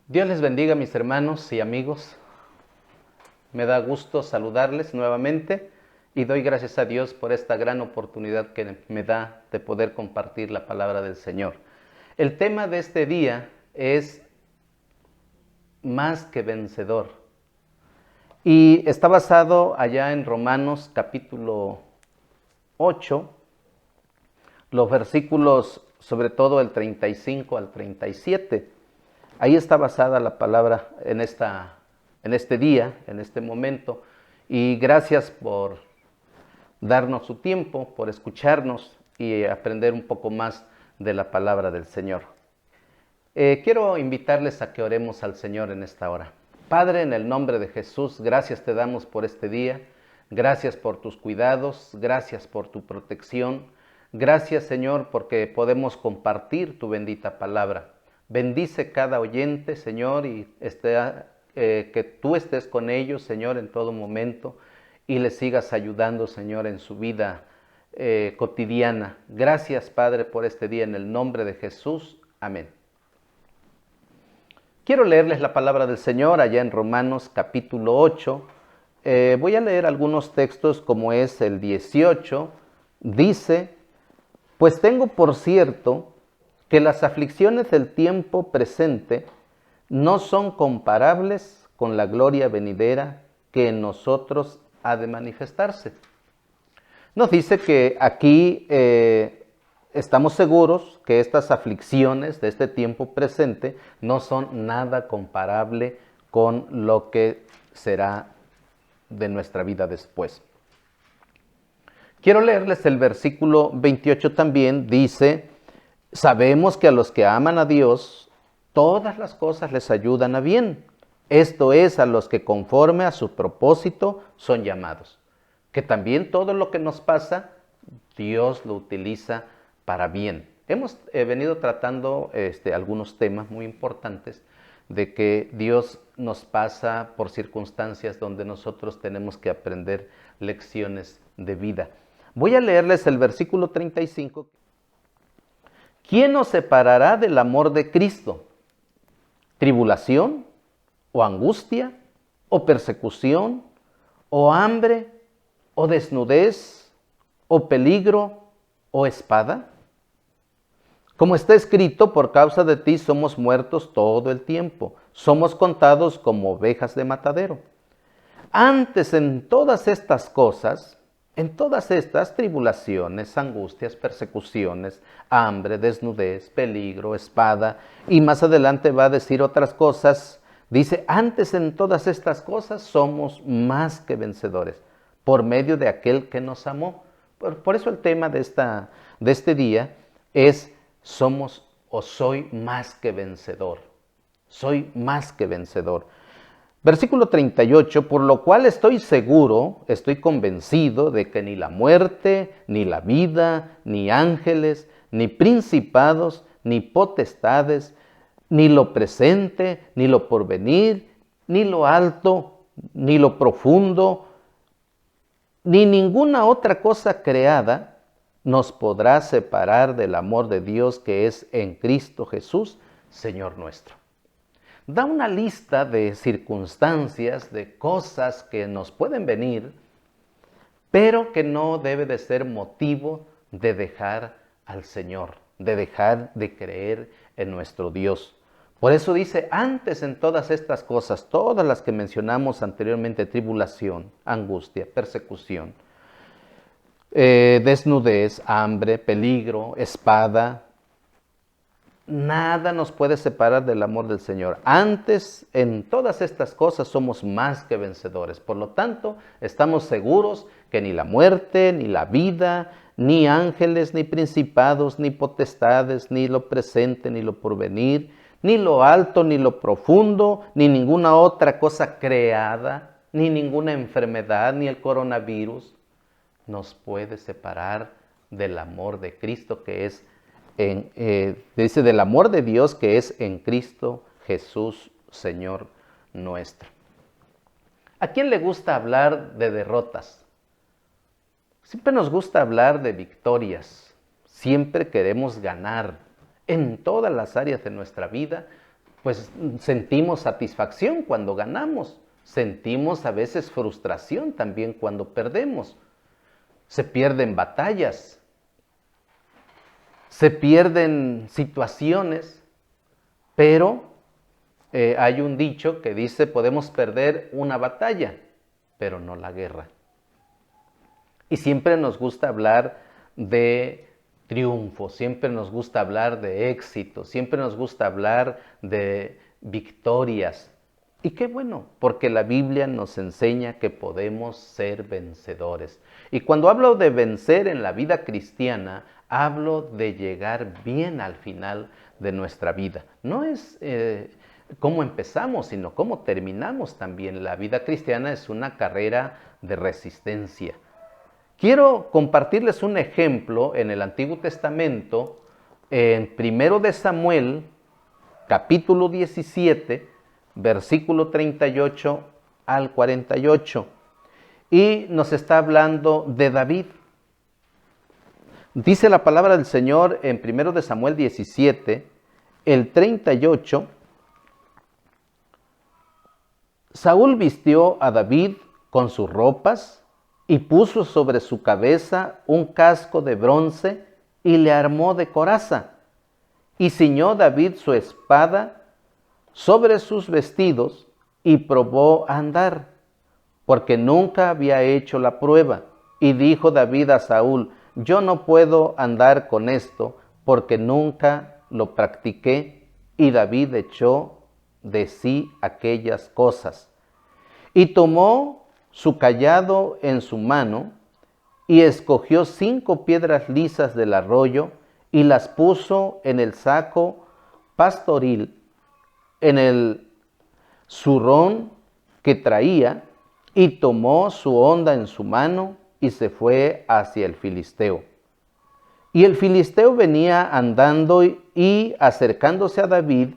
Dios les bendiga, mis hermanos y amigos. Me da gusto saludarles nuevamente y doy gracias a Dios por esta gran oportunidad que me da de poder compartir la palabra del Señor. El tema de este día es más que vencedor y está basado allá en Romanos capítulo 8, los versículos sobre todo el 35 al 37. Ahí está basada la palabra en este día, en este momento. Y gracias por darnos su tiempo, por escucharnos y aprender un poco más de la palabra del Señor. Quiero invitarles a que oremos al Señor en esta hora. Padre, en el nombre de Jesús, gracias te damos por este día. Gracias por tus cuidados, gracias por tu protección. Gracias, Señor, porque podemos compartir tu bendita palabra. Bendice cada oyente, Señor, y que tú estés con ellos, Señor, en todo momento y les sigas ayudando, Señor, en su vida cotidiana. Gracias, Padre, por este día, en el nombre de Jesús. Amén. Quiero leerles la palabra del Señor allá en Romanos capítulo 8. Voy a leer algunos textos como es el 18. Dice: pues tengo por cierto que las aflicciones del tiempo presente no son comparables con la gloria venidera que en nosotros ha de manifestarse. Nos dice que aquí estamos seguros que estas aflicciones de este tiempo presente no son nada comparable con lo que será de nuestra vida después. Quiero leerles el versículo 28 también. Dice: sabemos que a los que aman a Dios, todas las cosas les ayudan a bien. Esto es, a los que conforme a su propósito son llamados. Que también todo lo que nos pasa, Dios lo utiliza para bien. Hemos venido tratando algunos temas muy importantes de que Dios nos pasa por circunstancias donde nosotros tenemos que aprender lecciones de vida. Voy a leerles el versículo 35. ¿Quién nos separará del amor de Cristo? ¿Tribulación? ¿O angustia? ¿O persecución? ¿O hambre? ¿O desnudez? ¿O peligro? ¿O espada? Como está escrito, por causa de ti somos muertos todo el tiempo. Somos contados como ovejas de matadero. Antes, en todas estas cosas, en todas estas tribulaciones, angustias, persecuciones, hambre, desnudez, peligro, espada, y más adelante va a decir otras cosas. Dice: antes en todas estas cosas somos más que vencedores, por medio de aquel que nos amó. Por eso el tema de este día es: somos o soy más que vencedor. Soy más que vencedor. Versículo 38, por lo cual estoy seguro, estoy convencido de que ni la muerte, ni la vida, ni ángeles, ni principados, ni potestades, ni lo presente, ni lo porvenir, ni lo alto, ni lo profundo, ni ninguna otra cosa creada nos podrá separar del amor de Dios que es en Cristo Jesús, Señor nuestro. Da una lista de circunstancias, de cosas que nos pueden venir, pero que no debe de ser motivo de dejar al Señor, de dejar de creer en nuestro Dios. Por eso dice: antes en todas estas cosas, todas las que mencionamos anteriormente, tribulación, angustia, persecución, desnudez, hambre, peligro, espada, nada nos puede separar del amor del Señor. Antes, en todas estas cosas somos más que vencedores. Por lo tanto, estamos seguros que ni la muerte, ni la vida, ni ángeles, ni principados, ni potestades, ni lo presente, ni lo porvenir, ni lo alto, ni lo profundo, ni ninguna otra cosa creada, ni ninguna enfermedad, ni el coronavirus, nos puede separar del amor de Cristo, que es dice, del amor de Dios que es en Cristo Jesús, Señor nuestro. ¿A quién le gusta hablar de derrotas? Siempre nos gusta hablar de victorias. Siempre queremos ganar en todas las áreas de nuestra vida. pues sentimos satisfacción cuando ganamos, sentimos a veces frustración también cuando perdemos. Se pierden batallas, se pierden situaciones, pero hay un dicho que dice, podemos perder una batalla, pero no la guerra. Y siempre nos gusta hablar de triunfo, siempre nos gusta hablar de éxito, siempre nos gusta hablar de victorias. Y qué bueno, porque la Biblia nos enseña que podemos ser vencedores. Y cuando hablo de vencer en la vida cristiana, hablo de llegar bien al final de nuestra vida. No es cómo empezamos, sino cómo terminamos también. La vida cristiana es una carrera de resistencia. Quiero compartirles un ejemplo en el Antiguo Testamento, en 1 de Samuel, capítulo 17, versículo 38 al 48. Y nos está hablando de David. Dice la palabra del Señor en 1 de Samuel 17, el 38. Saúl vistió a David con sus ropas y puso sobre su cabeza un casco de bronce y le armó de coraza. Y ciñó David su espada sobre sus vestidos y probó a andar, porque nunca había hecho la prueba. Y dijo David a Saúl, yo no puedo andar con esto, porque nunca lo practiqué. Y David echó de sí aquellas cosas. Y tomó su cayado en su mano, y escogió 5 piedras lisas del arroyo, y las puso en el saco pastoril, en el zurrón que traía, y tomó su honda en su mano, y se fue hacia el filisteo. Y el filisteo venía andando y acercándose a David,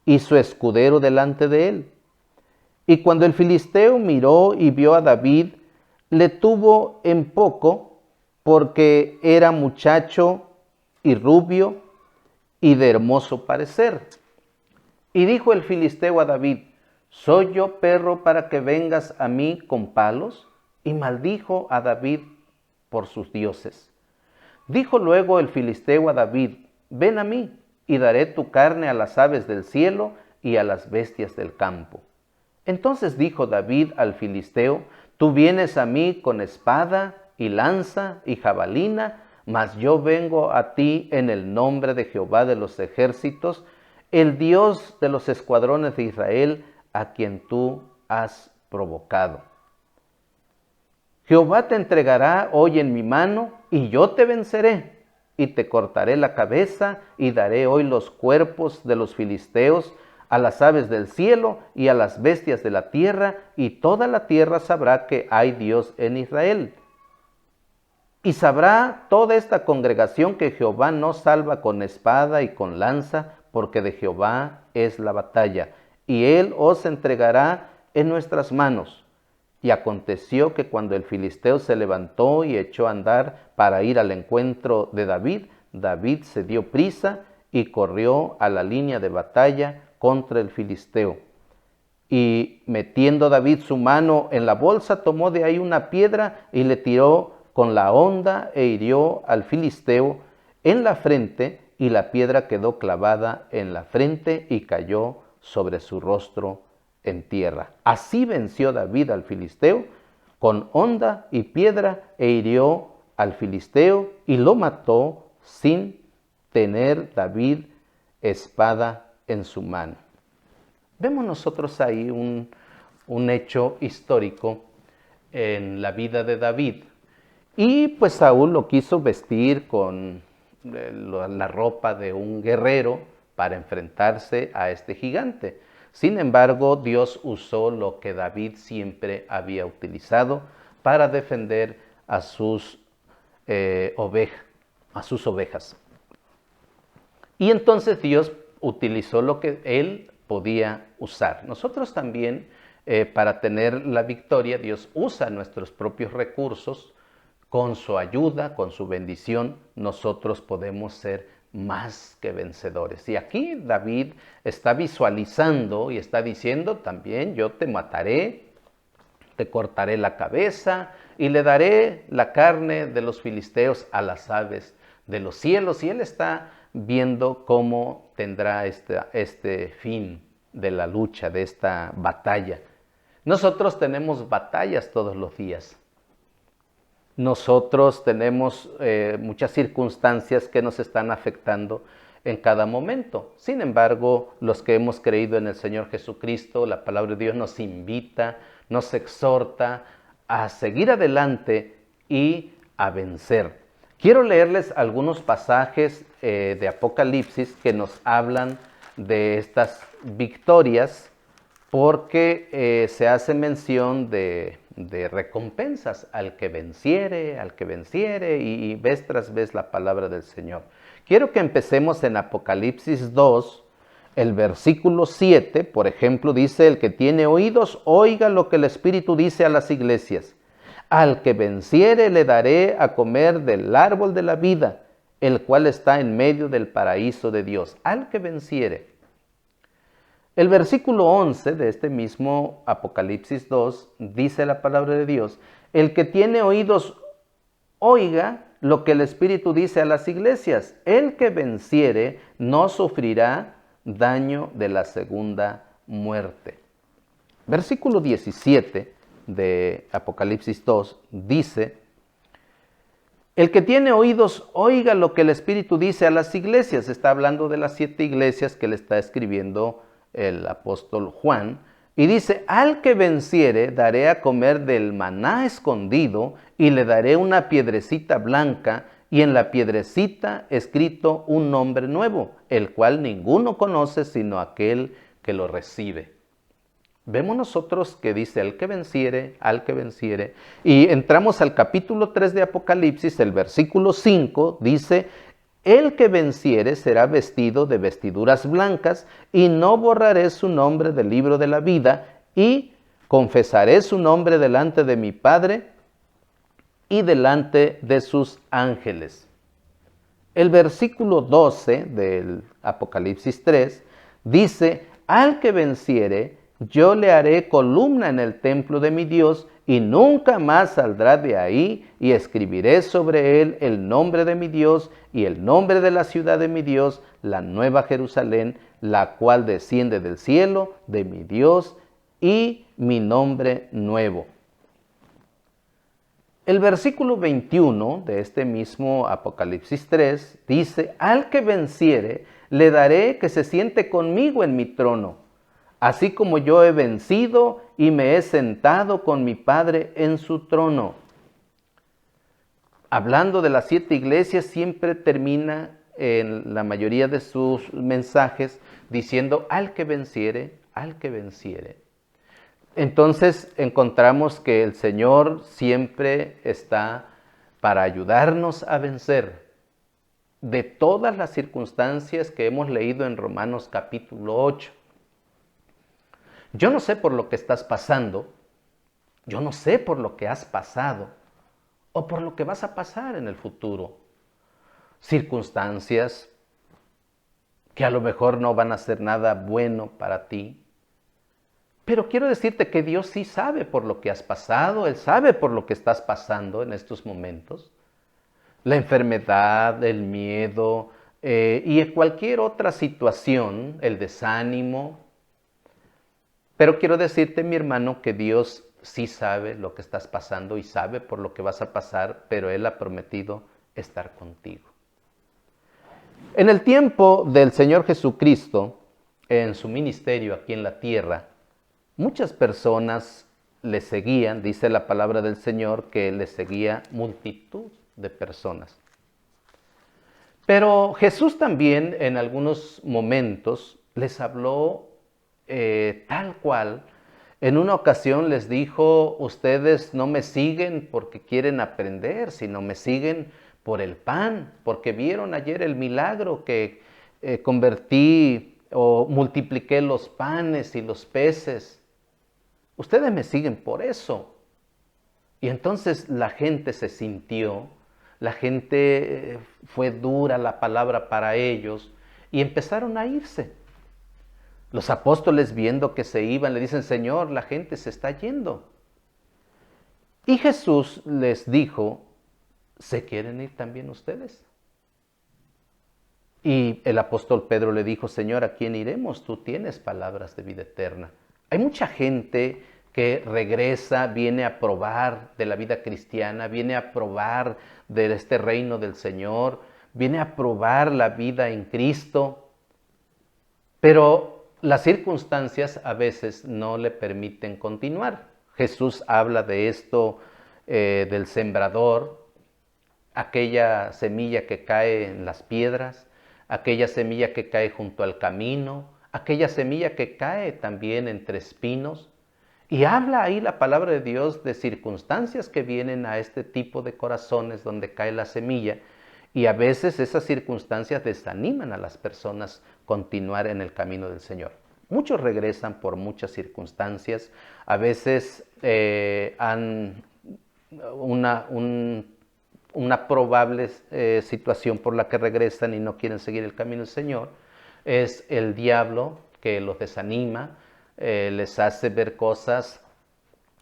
y su escudero delante de él. Y cuando el filisteo miró y vio a David, le tuvo en poco, porque era muchacho y rubio y de hermoso parecer. Y dijo el filisteo a David, ¿soy yo perro para que vengas a mí con palos? Y maldijo a David por sus dioses. Dijo luego el filisteo a David, ven a mí, y daré tu carne a las aves del cielo y a las bestias del campo. Entonces dijo David al filisteo, tú vienes a mí con espada y lanza y jabalina, mas yo vengo a ti en el nombre de Jehová de los ejércitos, el Dios de los escuadrones de Israel, a quien tú has provocado. Jehová te entregará hoy en mi mano, y yo te venceré, y te cortaré la cabeza, y daré hoy los cuerpos de los filisteos a las aves del cielo y a las bestias de la tierra, y toda la tierra sabrá que hay Dios en Israel. Y sabrá toda esta congregación que Jehová no salva con espada y con lanza, porque de Jehová es la batalla, y él os entregará en nuestras manos. Y aconteció que cuando el filisteo se levantó y echó a andar para ir al encuentro de David, David se dio prisa y corrió a la línea de batalla contra el filisteo. Y metiendo David su mano en la bolsa, tomó de ahí una piedra y le tiró con la honda e hirió al filisteo en la frente, y la piedra quedó clavada en la frente y cayó sobre su rostro en tierra. Así venció David al filisteo con honda y piedra, e hirió al filisteo y lo mató sin tener David espada en su mano. Vemos nosotros ahí un hecho histórico en la vida de David. Y pues Saúl lo quiso vestir con la ropa de un guerrero para enfrentarse a este gigante. Sin embargo, Dios usó lo que David siempre había utilizado para defender a sus ovejas. Y entonces Dios utilizó lo que él podía usar. Nosotros también, para tener la victoria, Dios usa nuestros propios recursos. Con su ayuda, con su bendición, nosotros podemos ser más que vencedores. Y aquí David está visualizando y está diciendo también, yo te mataré, te cortaré la cabeza y le daré la carne de los filisteos a las aves de los cielos. Y él está viendo cómo tendrá este fin de la lucha, de esta batalla. Nosotros tenemos batallas todos los días. Nosotros tenemos muchas circunstancias que nos están afectando en cada momento. Sin embargo, los que hemos creído en el Señor Jesucristo, la palabra de Dios nos invita, nos exhorta a seguir adelante y a vencer. Quiero leerles algunos pasajes de Apocalipsis que nos hablan de estas victorias, porque se hace mención de recompensas al que venciere, y vez tras vez la palabra del Señor. Quiero que empecemos en Apocalipsis 2, el versículo 7, por ejemplo, dice: el que tiene oídos, oiga lo que el Espíritu dice a las iglesias. Al que venciere le daré a comer del árbol de la vida, el cual está en medio del paraíso de Dios. Al que venciere. El versículo 11 de este mismo Apocalipsis 2 dice la palabra de Dios: el que tiene oídos, oiga lo que el Espíritu dice a las iglesias. El que venciere no sufrirá daño de la segunda muerte. Versículo 17 de Apocalipsis 2 dice: el que tiene oídos, oiga lo que el Espíritu dice a las iglesias. Está hablando de las 7 iglesias que le está escribiendo el apóstol Juan, y dice: al que venciere daré a comer del maná escondido, y le daré una piedrecita blanca, y en la piedrecita escrito un nombre nuevo, el cual ninguno conoce sino aquel que lo recibe. Vemos nosotros que dice al que venciere, y entramos al capítulo 3 de Apocalipsis, el versículo 5 dice: el que venciere será vestido de vestiduras blancas, y no borraré su nombre del libro de la vida, y confesaré su nombre delante de mi Padre y delante de sus ángeles. El versículo 12 del Apocalipsis 3 dice: al que venciere, yo le haré columna en el templo de mi Dios, y nunca más saldrá de ahí, y escribiré sobre él el nombre de mi Dios y el nombre de la ciudad de mi Dios, la nueva Jerusalén, la cual desciende del cielo de mi Dios, y mi nombre nuevo. El versículo 21 de este mismo Apocalipsis 3 dice: al que venciere, le daré que se siente conmigo en mi trono, así como yo he vencido y me he sentado con mi Padre en su trono. Hablando de las 7 iglesias, siempre termina en la mayoría de sus mensajes diciendo: al que venciere, al que venciere. Entonces encontramos que el Señor siempre está para ayudarnos a vencer de todas las circunstancias que hemos leído en Romanos capítulo 8. Yo no sé por lo que estás pasando, yo no sé por lo que has pasado o por lo que vas a pasar en el futuro. Circunstancias que a lo mejor no van a ser nada bueno para ti. Pero quiero decirte que Dios sí sabe por lo que has pasado, Él sabe por lo que estás pasando en estos momentos. La enfermedad, el miedo y cualquier otra situación, el desánimo. Pero quiero decirte, mi hermano, que Dios sí sabe lo que estás pasando y sabe por lo que vas a pasar, pero Él ha prometido estar contigo. En el tiempo del Señor Jesucristo, en su ministerio aquí en la tierra, muchas personas le seguían. Dice la palabra del Señor que le seguía multitud de personas. Pero Jesús también en algunos momentos les habló tal cual. En una ocasión les dijo: ustedes no me siguen porque quieren aprender, sino me siguen por el pan, porque vieron ayer el milagro que convertí o multipliqué los panes y los peces. Ustedes me siguen por eso. Y entonces la gente se sintió la gente fue dura la palabra para ellos y empezaron a irse. Los apóstoles, viendo que se iban, le dicen: Señor, la gente se está yendo. Y Jesús les dijo: ¿se quieren ir también ustedes? Y el apóstol Pedro le dijo: Señor, ¿a quién iremos? Tú tienes palabras de vida eterna. Hay mucha gente que regresa, viene a probar de la vida cristiana, viene a probar de este reino del Señor, viene a probar la vida en Cristo, pero las circunstancias a veces no le permiten continuar. Jesús habla de esto, del sembrador, aquella semilla que cae en las piedras, aquella semilla que cae junto al camino, aquella semilla que cae también entre espinos. Y habla ahí la palabra de Dios de circunstancias que vienen a este tipo de corazones donde cae la semilla. Y a veces esas circunstancias desaniman a las personas continuar en el camino del Señor. Muchos regresan por muchas circunstancias. A veces han una probable situación por la que regresan y no quieren seguir el camino del Señor es el diablo que los desanima, les hace ver cosas,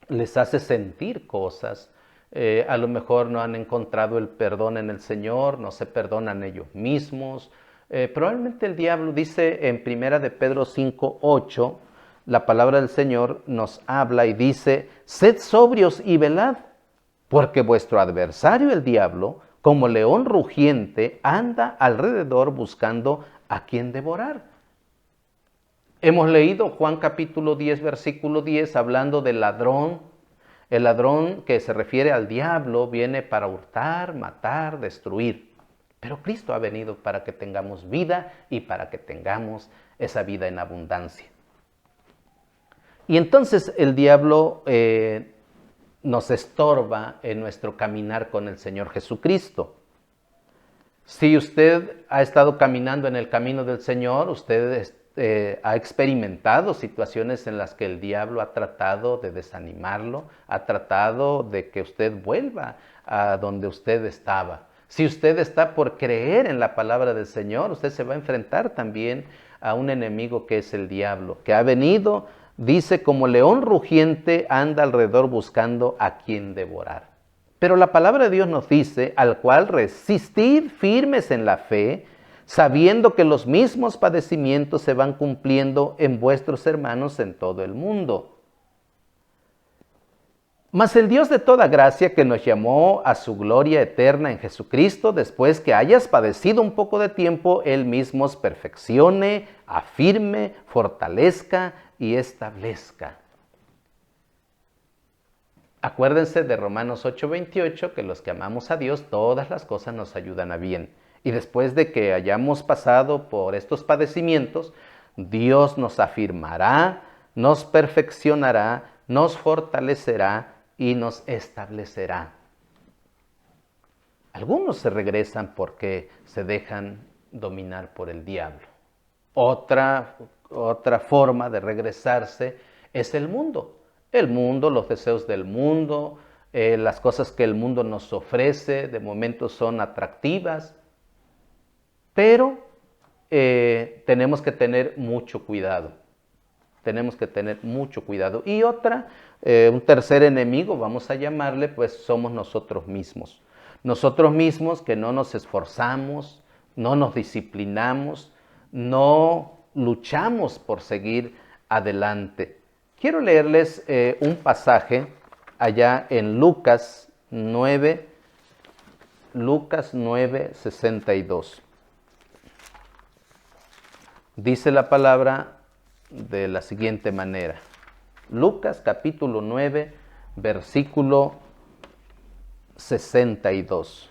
les hace sentir cosas. A lo mejor no han encontrado el perdón en el Señor, no se perdonan ellos mismos. Probablemente el diablo dice en 1 de Pedro 5:8, la palabra del Señor nos habla y dice: sed sobrios y velad, porque vuestro adversario el diablo, como león rugiente, anda alrededor buscando a quien devorar. Hemos leído Juan capítulo 10, versículo 10, hablando del ladrón. El ladrón, que se refiere al diablo, viene para hurtar, matar, destruir. Pero Cristo ha venido para que tengamos vida y para que tengamos esa vida en abundancia. Y entonces el diablo nos estorba en nuestro caminar con el Señor Jesucristo. Si usted ha estado caminando en el camino del Señor, usted ha experimentado situaciones en las que el diablo ha tratado de desanimarlo, ha tratado de que usted vuelva a donde usted estaba. Si usted está por creer en la palabra del Señor, usted se va a enfrentar también a un enemigo que es el diablo, que ha venido, dice, como león rugiente, anda alrededor buscando a quien devorar. Pero la palabra de Dios nos dice: al cual resistid firmes en la fe, sabiendo que los mismos padecimientos se van cumpliendo en vuestros hermanos en todo el mundo. Mas el Dios de toda gracia, que nos llamó a su gloria eterna en Jesucristo, después que hayas padecido un poco de tiempo, Él mismo os perfeccione, afirme, fortalezca y establezca. Acuérdense de Romanos 8:28, que los que amamos a Dios, todas las cosas nos ayudan a bien. Y después de que hayamos pasado por estos padecimientos, Dios nos afirmará, nos perfeccionará, nos fortalecerá y nos establecerá. Algunos se regresan porque se dejan dominar por el diablo. Otra forma de regresarse es el mundo. El mundo, los deseos del mundo, las cosas que el mundo nos ofrece, de momento son atractivas, pero tenemos que tener mucho cuidado. Tenemos que tener mucho cuidado. Y un tercer enemigo, vamos a llamarle, pues somos nosotros mismos. Nosotros mismos que no nos esforzamos, no nos disciplinamos, no luchamos por seguir adelante. Quiero leerles un pasaje allá en Lucas 9:62. Dice la palabra de la siguiente manera. Lucas capítulo 9, versículo 62.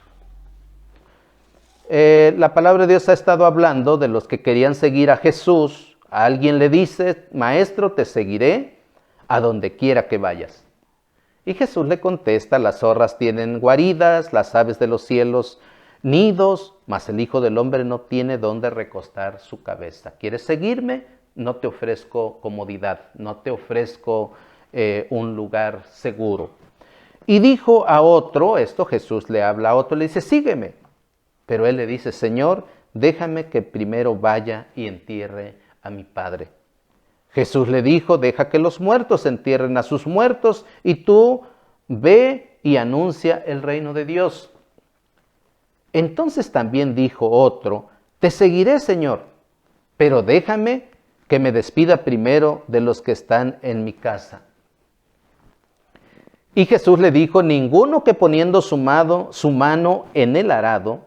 La palabra de Dios ha estado hablando de los que querían seguir a Jesús. A alguien le dice: Maestro, te seguiré a donde quiera que vayas. Y Jesús le contesta: las zorras tienen guaridas, las aves de los cielos nidos, mas el Hijo del Hombre no tiene dónde recostar su cabeza. ¿Quieres seguirme? No te ofrezco comodidad, no te ofrezco un lugar seguro. Y dijo a otro, esto Jesús le habla a otro, le dice, sígueme. Pero él le dice, Señor, déjame que primero vaya y entierre a mi padre. Jesús le dijo, deja que los muertos entierren a sus muertos y tú ve y anuncia el reino de Dios. Entonces también dijo otro, te seguiré, Señor, pero déjame que me despida primero de los que están en mi casa. Y Jesús le dijo, ninguno que poniendo su mano en el arado,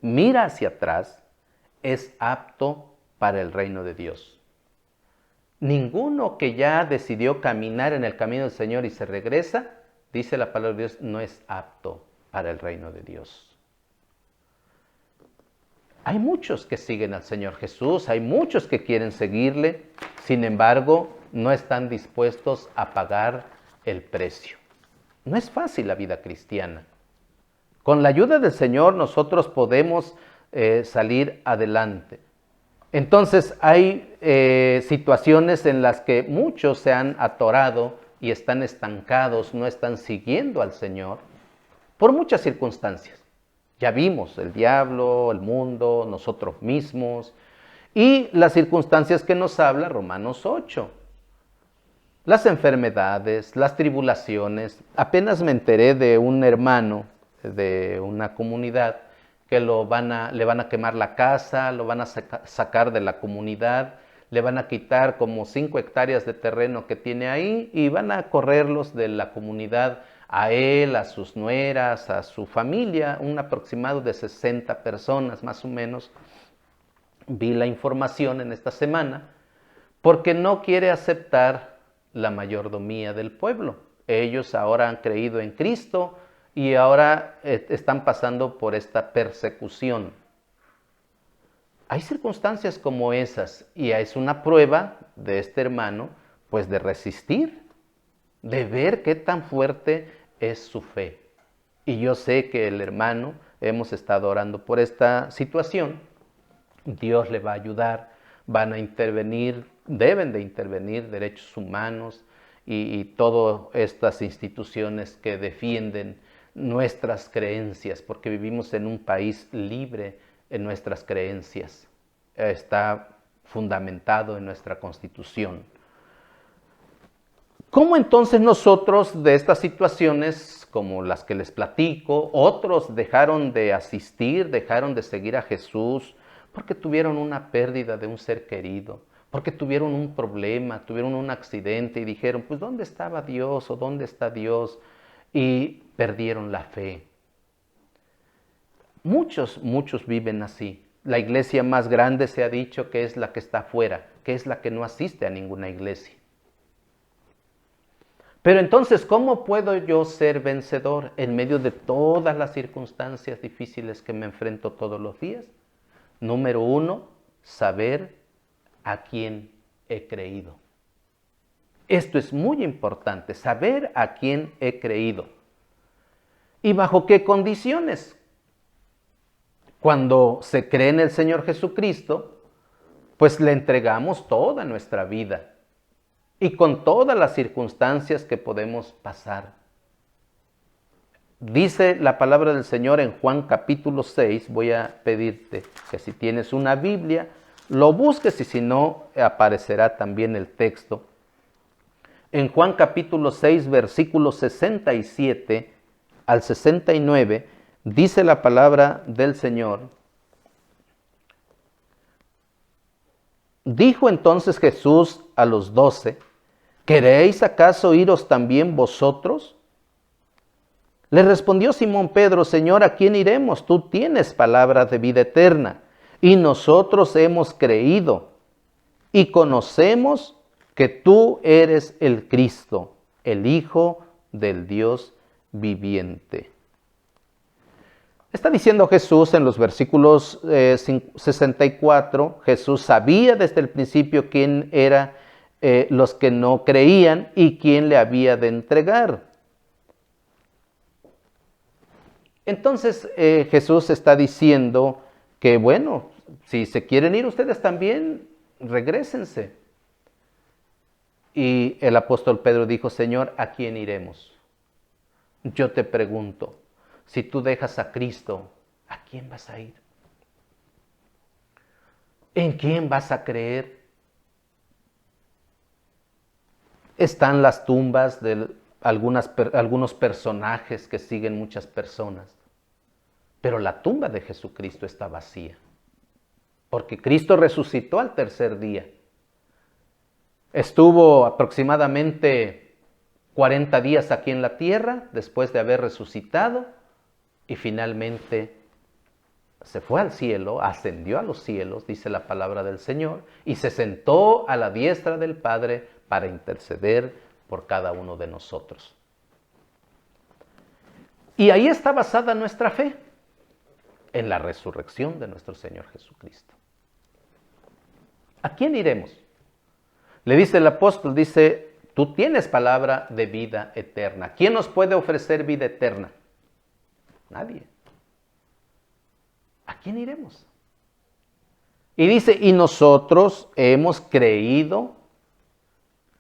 mira hacia atrás, es apto para el reino de Dios. Ninguno que ya decidió caminar en el camino del Señor y se regresa, dice la palabra de Dios, no es apto para el reino de Dios. Hay muchos que siguen al Señor Jesús, hay muchos que quieren seguirle, sin embargo, no están dispuestos a pagar el precio. No es fácil la vida cristiana. Con la ayuda del Señor nosotros podemos salir adelante. Entonces hay situaciones en las que muchos se han atorado y están estancados, no están siguiendo al Señor por muchas circunstancias. Ya vimos el diablo, el mundo, nosotros mismos y las circunstancias que nos habla Romanos 8. Las enfermedades, las tribulaciones. Apenas me enteré de un hermano de una comunidad que le van a quemar la casa, lo van a sacar de la comunidad, le van a quitar como 5 hectáreas de terreno que tiene ahí y van a correrlos de la comunidad a él, a sus nueras, a su familia, un aproximado de 60 personas más o menos. Vi la información en esta semana porque no quiere aceptar la mayordomía del pueblo. Ellos ahora han creído en Cristo y ahora están pasando por esta persecución. Hay circunstancias como esas y es una prueba de este hermano, pues de resistir, de ver qué tan fuerte es su fe. Y yo sé que el hermano, hemos estado orando por esta situación, Dios le va a ayudar, van a intervenir, deben de intervenir derechos humanos y todas estas instituciones que defienden nuestras creencias, porque vivimos en un país libre en nuestras creencias. Está fundamentado en nuestra Constitución. ¿Cómo entonces nosotros de estas situaciones, como las que les platico, otros dejaron de asistir, dejaron de seguir a Jesús porque tuvieron una pérdida de un ser querido, porque tuvieron un problema, tuvieron un accidente y dijeron, pues ¿dónde estaba Dios o dónde está Dios? Y perdieron la fe. Muchos viven así. La iglesia más grande se ha dicho que es la que está afuera, que es la que no asiste a ninguna iglesia. Pero entonces, ¿cómo puedo yo ser vencedor en medio de todas las circunstancias difíciles que me enfrento todos los días? Número 1, saber a quién he creído. Esto es muy importante, saber a quién he creído. ¿Y bajo qué condiciones? Cuando se cree en el Señor Jesucristo, pues le entregamos toda nuestra vida y con todas las circunstancias que podemos pasar. Dice la palabra del Señor en Juan capítulo 6, voy a pedirte que si tienes una Biblia, lo busques y si no, aparecerá también el texto. En Juan capítulo 6, versículos 67 al 69, dice la palabra del Señor. Dijo entonces Jesús a los 12, ¿queréis acaso iros también vosotros? Le respondió Simón Pedro, Señor, ¿a quién iremos? Tú tienes palabras de vida eterna, y nosotros hemos creído y conocemos que tú eres el Cristo, el Hijo del Dios viviente. Está diciendo Jesús en los versículos 64, Jesús sabía desde el principio quién eran los que no creían y quién le había de entregar. Entonces Jesús está diciendo que bueno, si se quieren ir ustedes también, regrésense. Y el apóstol Pedro dijo, Señor, ¿a quién iremos? yo te pregunto, si tú dejas a Cristo, ¿a quién vas a ir? ¿En quién vas a creer? Están las tumbas de algunos personajes que siguen muchas personas, pero la tumba de Jesucristo está vacía, porque Cristo resucitó al tercer día. Estuvo aproximadamente 40 días aquí en la tierra después de haber resucitado y finalmente se fue al cielo, ascendió a los cielos, dice la palabra del Señor, y se sentó a la diestra del Padre para interceder por cada uno de nosotros. Y ahí está basada nuestra fe, en la resurrección de nuestro Señor Jesucristo. ¿A quién iremos? Le dice el apóstol, dice, tú tienes palabra de vida eterna. ¿Quién nos puede ofrecer vida eterna? Nadie. ¿A quién iremos? Y dice, y nosotros hemos creído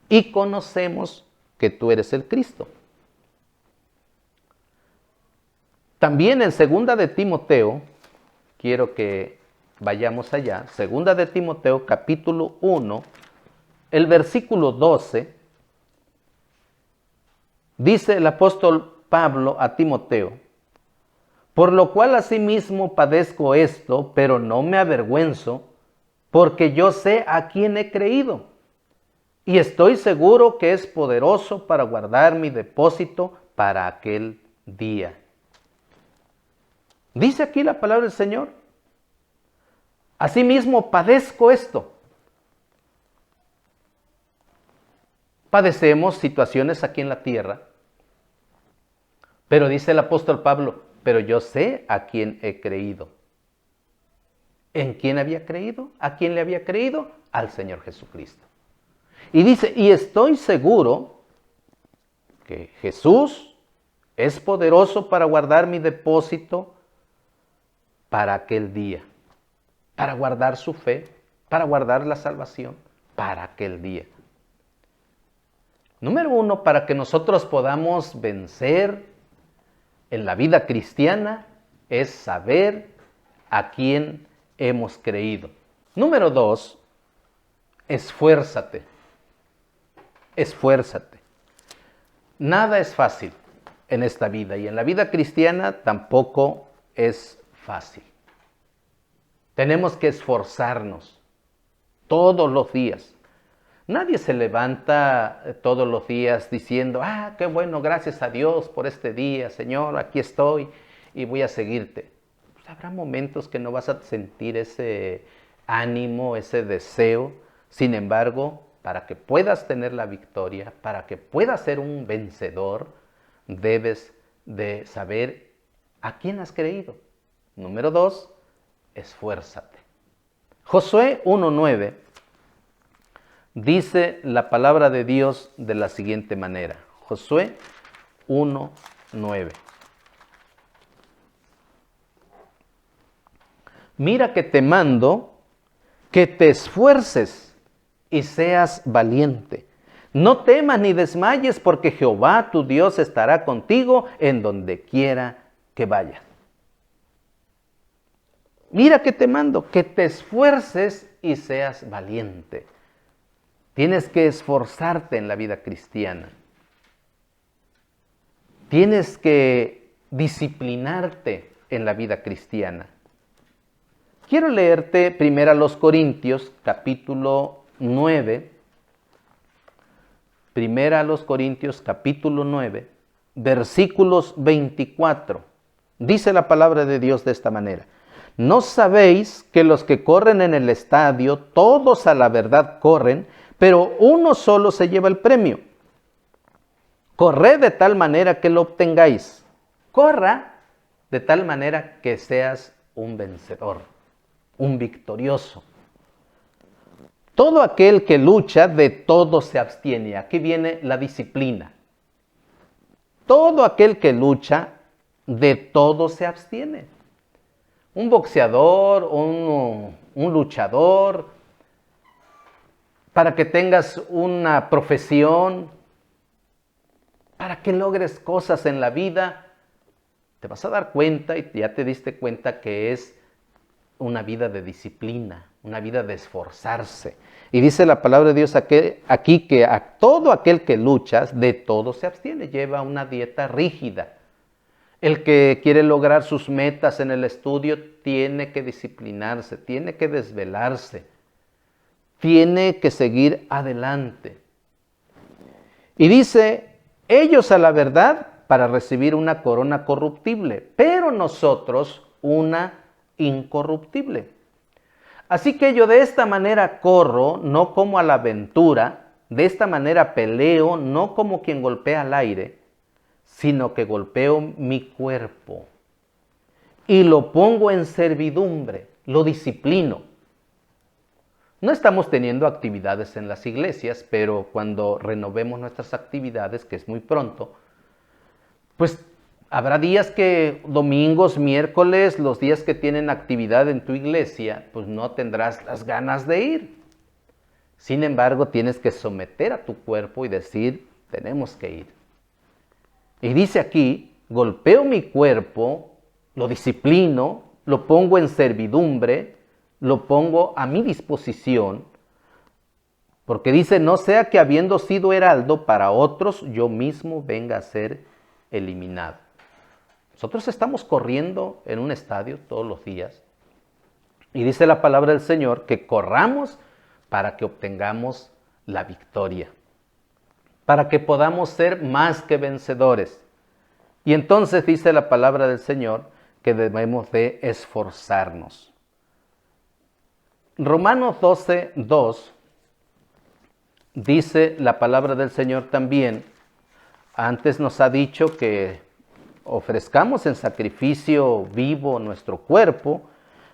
y conocemos que tú eres el Cristo. También en 2 de Timoteo, quiero que vayamos allá, 2 de Timoteo capítulo 1, el versículo 12, dice el apóstol Pablo a Timoteo, por lo cual asimismo padezco esto, pero no me avergüenzo, porque yo sé a quién he creído, y estoy seguro que es poderoso para guardar mi depósito para aquel día. Dice aquí la palabra del Señor, asimismo padezco esto. Padecemos situaciones aquí en la tierra, pero dice el apóstol Pablo, pero yo sé a quién he creído. ¿En quién había creído? ¿A quién le había creído? Al Señor Jesucristo. Y dice, y estoy seguro que Jesús es poderoso para guardar mi depósito para aquel día, para guardar su fe, para guardar la salvación, para aquel día. Número 1, para que nosotros podamos vencer en la vida cristiana, es saber a quién hemos creído. Número 2, esfuérzate. Esfuérzate. Nada es fácil en esta vida y en la vida cristiana tampoco es fácil. Tenemos que esforzarnos todos los días. Nadie se levanta todos los días diciendo, qué bueno, gracias a Dios por este día, Señor, aquí estoy y voy a seguirte. Pues habrá momentos que no vas a sentir ese ánimo, ese deseo. Sin embargo, para que puedas tener la victoria, para que puedas ser un vencedor, debes de saber a quién has creído. Número 2, esfuérzate. Josué 1:9 dice la palabra de Dios de la siguiente manera. Josué 1:9. Mira que te mando que te esfuerces y seas valiente. No temas ni desmayes, porque Jehová tu Dios estará contigo en donde quiera que vayas. Mira que te mando, que te esfuerces y seas valiente. Tienes que esforzarte en la vida cristiana. Tienes que disciplinarte en la vida cristiana. Quiero leerte primero a los Corintios, capítulo 9. Primera a los Corintios, capítulo 9, versículos 24. Dice la palabra de Dios de esta manera. ¿No sabéis que los que corren en el estadio, todos a la verdad corren, pero uno solo se lleva el premio? Corred de tal manera que lo obtengáis. Corra de tal manera que seas un vencedor, un victorioso. Todo aquel que lucha, de todo se abstiene. Aquí viene la disciplina. Todo aquel que lucha, de todo se abstiene. Un boxeador, un luchador, para que tengas una profesión, para que logres cosas en la vida, te vas a dar cuenta y ya te diste cuenta que es una vida de disciplina, una vida de esforzarse. Y dice la palabra de Dios aquí que a todo aquel que lucha, de todo se abstiene, lleva una dieta rígida. El que quiere lograr sus metas en el estudio tiene que disciplinarse, tiene que desvelarse, tiene que seguir adelante. Y dice, ellos a la verdad para recibir una corona corruptible, pero nosotros una incorruptible. Así que yo de esta manera corro, no como a la aventura, de esta manera peleo, no como quien golpea al aire, sino que golpeo mi cuerpo y lo pongo en servidumbre, lo disciplino. No estamos teniendo actividades en las iglesias, pero cuando renovemos nuestras actividades, que es muy pronto, pues habrá días que, domingos, miércoles, los días que tienen actividad en tu iglesia, pues no tendrás las ganas de ir. Sin embargo, tienes que someter a tu cuerpo y decir, tenemos que ir. Y dice aquí, golpeo mi cuerpo, lo disciplino, lo pongo en servidumbre, lo pongo a mi disposición, porque dice, no sea que habiendo sido heraldo para otros, yo mismo venga a ser eliminado. Nosotros estamos corriendo en un estadio todos los días y dice la palabra del Señor que corramos para que obtengamos la victoria, para que podamos ser más que vencedores. Y entonces dice la palabra del Señor que debemos de esforzarnos. Romanos 12:2 dice la palabra del Señor también, antes nos ha dicho que ofrezcamos en sacrificio vivo nuestro cuerpo.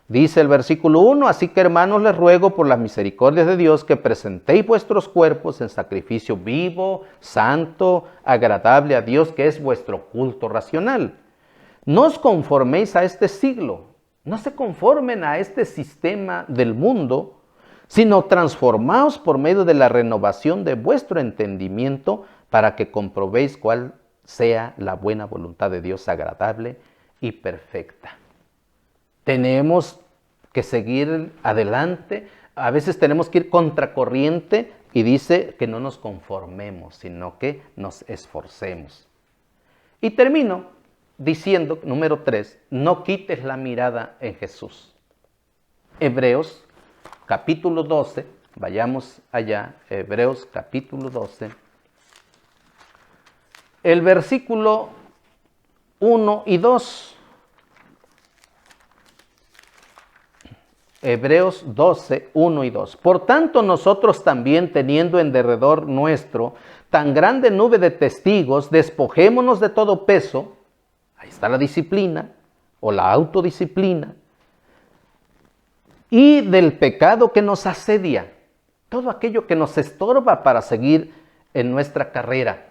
Dice el versículo 1, así que hermanos les ruego por las misericordias de Dios que presentéis vuestros cuerpos en sacrificio vivo, santo, agradable a Dios, que es vuestro culto racional. No os conforméis a este siglo, no se conformen a este sistema del mundo, sino transformaos por medio de la renovación de vuestro entendimiento para que comprobéis cuál sea la buena voluntad de Dios agradable y perfecta. Tenemos que seguir adelante, a veces tenemos que ir contracorriente y dice que no nos conformemos, sino que nos esforcemos. Y termino diciendo, número 3, no quites la mirada en Jesús. Hebreos capítulo 12, vayamos allá, Hebreos capítulo 12, el versículo 1 y 2. Hebreos 12, 1 y 2. Por tanto, nosotros también, teniendo en derredor nuestro tan grande nube de testigos, despojémonos de todo peso, ahí está la disciplina o la autodisciplina, y del pecado que nos asedia, todo aquello que nos estorba para seguir en nuestra carrera.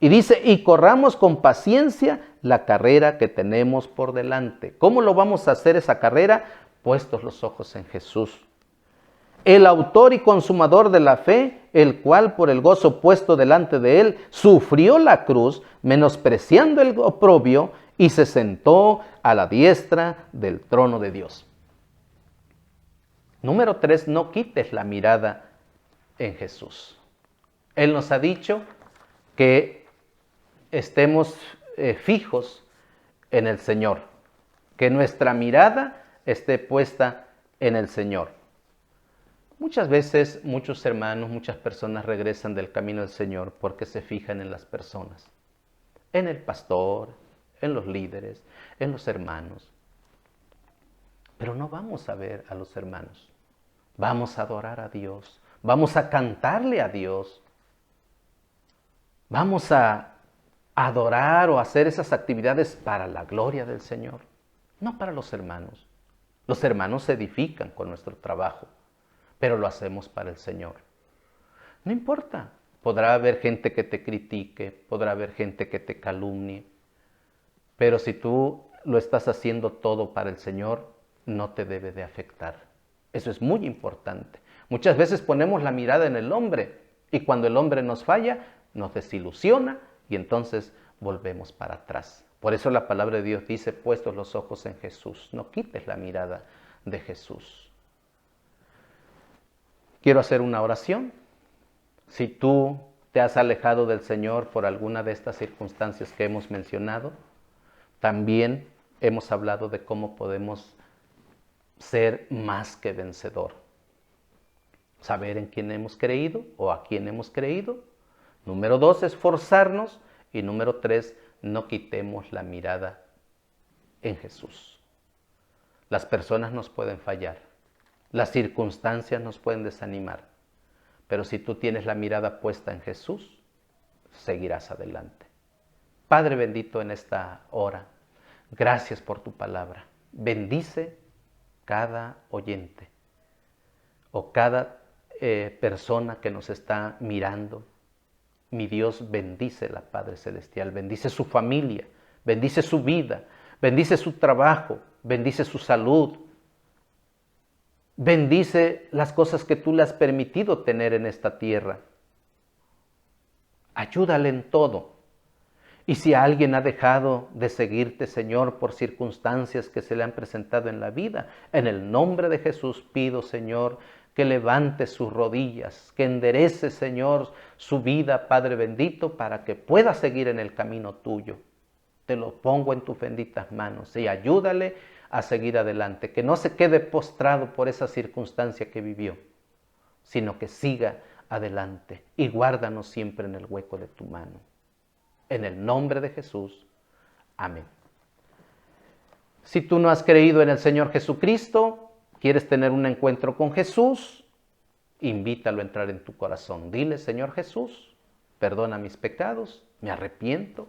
Y dice, y corramos con paciencia la carrera que tenemos por delante. ¿Cómo lo vamos a hacer esa carrera? Puestos los ojos en Jesús, el autor y consumador de la fe, el cual por el gozo puesto delante de él, sufrió la cruz, menospreciando el oprobio, y se sentó a la diestra del trono de Dios. Número 3, no quites la mirada en Jesús. Él nos ha dicho que estemos fijos en el Señor, que nuestra mirada esté puesta en el Señor. Muchas veces muchos hermanos, muchas personas regresan del camino del Señor porque se fijan en las personas, en el pastor, en los líderes, en los hermanos. Pero no vamos a ver a los hermanos, vamos a adorar a Dios, vamos a cantarle a Dios, vamos a adorar o hacer esas actividades para la gloria del Señor, no para los hermanos. Los hermanos se edifican con nuestro trabajo, pero lo hacemos para el Señor. No importa, podrá haber gente que te critique, podrá haber gente que te calumnie, pero si tú lo estás haciendo todo para el Señor, no te debe de afectar. Eso es muy importante. Muchas veces ponemos la mirada en el hombre y cuando el hombre nos falla, nos desilusiona y entonces volvemos para atrás. Por eso la palabra de Dios dice, puestos los ojos en Jesús, no quites la mirada de Jesús. Quiero hacer una oración. Si tú te has alejado del Señor por alguna de estas circunstancias que hemos mencionado, también hemos hablado de cómo podemos ser más que vencedor. Saber en quién hemos creído o a quién hemos creído. Número 2, esforzarnos. Y número 3, no quitemos la mirada en Jesús. Las personas nos pueden fallar. Las circunstancias nos pueden desanimar. Pero si tú tienes la mirada puesta en Jesús, seguirás adelante. Padre bendito, en esta hora, gracias por tu palabra. Bendice cada oyente o cada persona que nos está mirando. Mi Dios, bendícela, Padre Celestial, bendice su familia, bendice su vida, bendice su trabajo, bendice su salud, bendice las cosas que tú le has permitido tener en esta tierra. Ayúdale en todo. Y si alguien ha dejado de seguirte, Señor, por circunstancias que se le han presentado en la vida, en el nombre de Jesús pido, Señor, que levante sus rodillas, que enderece, Señor, su vida, Padre bendito, para que pueda seguir en el camino tuyo. Te lo pongo en tus benditas manos y ayúdale a seguir adelante, que no se quede postrado por esa circunstancia que vivió, sino que siga adelante y guárdanos siempre en el hueco de tu mano. En el nombre de Jesús. Amén. Si tú no has creído en el Señor Jesucristo, quieres tener un encuentro con Jesús, invítalo a entrar en tu corazón. Dile, Señor Jesús, perdona mis pecados, me arrepiento,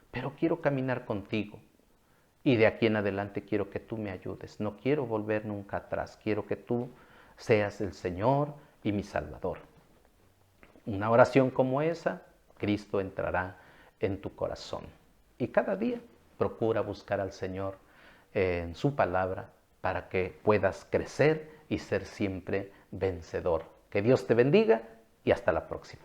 pero quiero caminar contigo. Y de aquí en adelante quiero que tú me ayudes. No quiero volver nunca atrás. Quiero que tú seas el Señor y mi Salvador. Una oración como esa, Cristo entrará en tu corazón. Y cada día procura buscar al Señor en su palabra para que puedas crecer y ser siempre vencedor. Que Dios te bendiga y hasta la próxima.